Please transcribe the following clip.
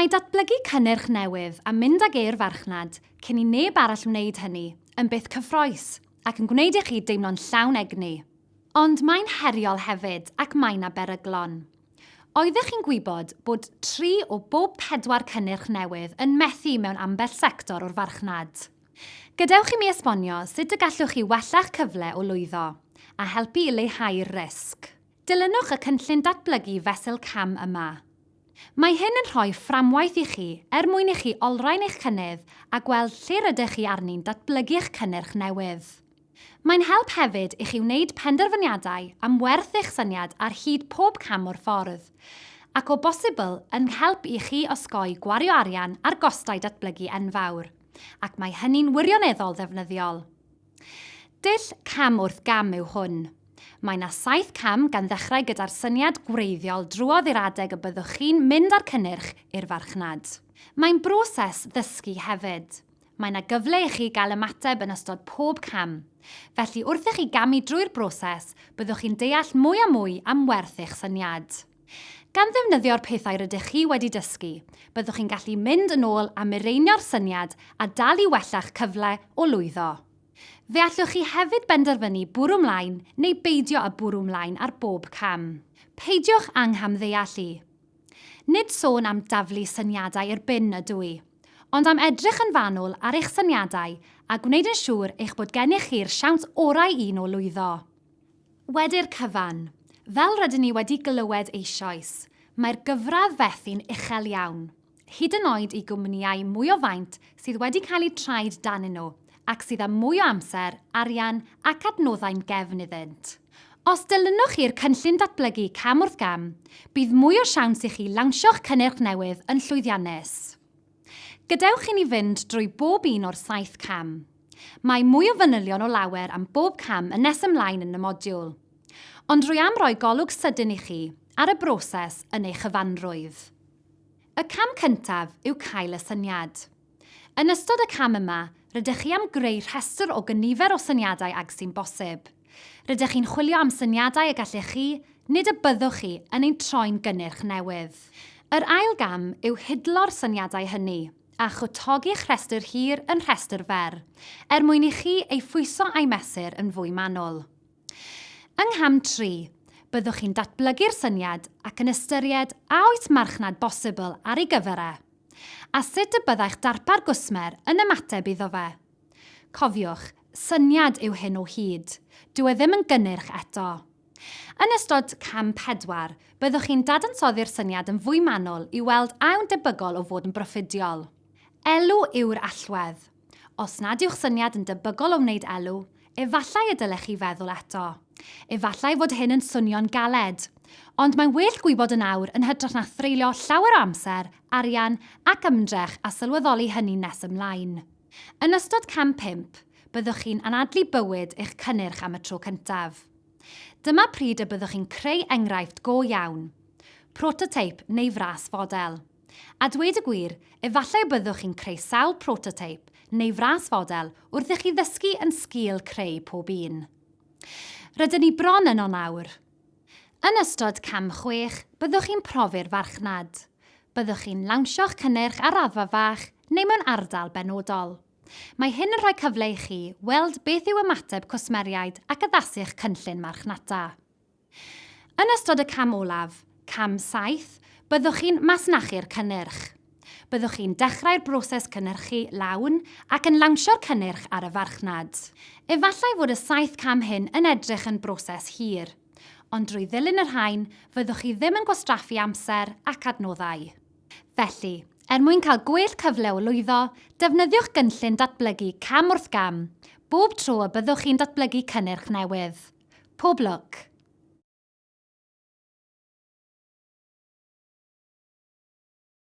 Mae datblygu cynnyrch newydd a mynd ag e'r farchnad cyn i neb arall wneud hynny yn byth cyffroes ac yn gwneud i chi deimlo'n llawn egni. Ond mae'n heriol hefyd ac mae'n aberyglon. Oeddech chi'n gwybod bod 3 o bob 4 cynnyrch newydd yn methu mewn ambell sector o'r farchnad? Gadewch i mi esbonio sut y gallwch chi wella'ch cyfle o lwyddo a helpu i leihau'r risg. Dilynwch y cynllun datblygu fesul cam yma. Mae hyn yn rhoi fframwaith i chi mwyn i chi olrhain eich cynnydd a gweld lle rydych chi arni'n datblygu'ch cynnyrch newydd. Mae'n help hefyd i chi wneud penderfyniadau am werth eich syniad ar hyd pob cam o'r ffordd, ac o bosibl yn help i chi osgoi gwario arian ar gostau datblygu enfawr, ac mae hynny'n wirioneddol ddefnyddiol. Dull cam wrth gam yw hwn. Mae yna 7 cam gan ddechrau gyda'r syniad gwreiddiol drwodd i'r adeg y byddwch chi'n mynd ar cynnyrch i'r farchnad. Mae'n broses ddysgu hefyd. Mae yna gyfle i chi gael ymateb yn ystod pob cam. Felly wrth i chi gamu drwy'r broses, byddwch chi'n deall mwy a mwy am werth eich syniad. Gan ddefnyddio'r pethau rydych chi wedi dysgu, byddwch chi'n gallu mynd yn ôl a mireinio'r syniad a dal i wella'ch cyfle o lwyddo. Fe allwch chi hefyd benderfynu bwrw mlaen neu beidio â bwrw mlaen ar bob cam. Peidiwch anghamddeallu. Nid sôn am daflu syniadau i'r bin ydw i, ond am edrych yn fanwl ar eich syniadau a gwneud yn siŵr eich bod gennych chi'r siawns orau un o lwyddo. Wedi'r cyfan, fel rydyn ni wedi glywed eisoes, mae'r gyfradd fethu'n uchel iawn, hyd yn oed i gwmnïau mwy o faint sydd wedi cael eu traed danyn nhw ac sydd â mwy o amser, arian ac adnoddau'n gefn iddynt. Os dilynwch chi'r cynllun datblygu cam wrth gam, bydd mwy o siawns i chi lawnsio'ch cynnyrch newydd yn llwyddiannus. Gadewch i ni fynd drwy bob un o'r 7 cam. Mae mwy o fanylion o lawer am bob cam yn nes ymlaen yn y modiwl, ond rwy am roi golwg sydyn i chi ar y broses yn eich chyfanrwydd. Y cam cyntaf yw cael y syniad. Yn ystod y cam yma, rydych chi am greu rhestr o gynifer o syniadau ag sy'n bosib. Rydych chi'n chwilio am syniadau y gallech chi, nid y byddwch chi yn ein troi'n gynnyrch newydd. Yr ail gam yw hidlo'r syniadau hynny, a chwtogi'ch rhestr hir yn rhestr fer, mwyn i chi ei phwyso a'i mesur yn fwy manwl. Yng ngham 3, byddwch chi'n datblygu'r syniad ac yn ystyried a oes marchnad bosibl ar ei gyfer e, a sut y byddai'ch darpar gwsmer yn ymateb iddo fe. Cofiwch, syniad yw hyn o hyd, dyw e ddim yn gynnyrch eto. Yn ystod cam 4, byddwch chi'n dadansoddi'r syniad yn fwy manwl i weld a yw'n debygol o fod yn broffidol. Elw yw'r allwedd. Os nad yw'ch syniad yn debygol o wneud elw, efallai y dylech chi feddwl eto. Efallai fod hyn yn swnio'n galed, ond mae'n well gwybod yn awr yn hytrach na threulio llawer o amser, arian ac ymdrech a sylweddoli hynny nes ymlaen. Yn ystod cam 5, byddwch chi'n anadlu bywyd eich cynnyrch am y tro cyntaf. Dyma pryd y byddwch chi'n creu enghraifft go iawn, prototype neu fras fodel. A dweud y gwir, efallai byddwch chi'n creu sawl prototype neu fras fodel wrth i chi ddysgu yn sgil creu pob un. Rydyn ni bron yno nawr. Yn ystod cam 6, byddwch chi'n profi'r farchnad. Byddwch chi'n lawnsio'ch cynnyrch ar raddfa fach neu mewn ardal benodol. Mae hyn yn rhoi cyfle i chi weld beth yw ymateb cwsmeriaid ac addasu'ch cynllun marchnata. Yn ystod y cam olaf, cam 7, byddwch chi'n masnachu'r cynnyrch. Byddwch chi'n dechrau'r broses cynnyrchu lawn ac yn lawnsio'r cynnyrch ar y farchnad. Efallai fod y 7 cam hyn yn edrych yn broses hir, ond drwy ddilyn yr rhain, fyddwch chi ddim yn gwastraffu amser ac adnoddau. Felly, mwyn cael gwell cyfle o lwyddo, defnyddiwch gynllun datblygu cam wrth gam, bob tro y byddwch chi'n datblygu cynnyrch newydd. Pob lwc!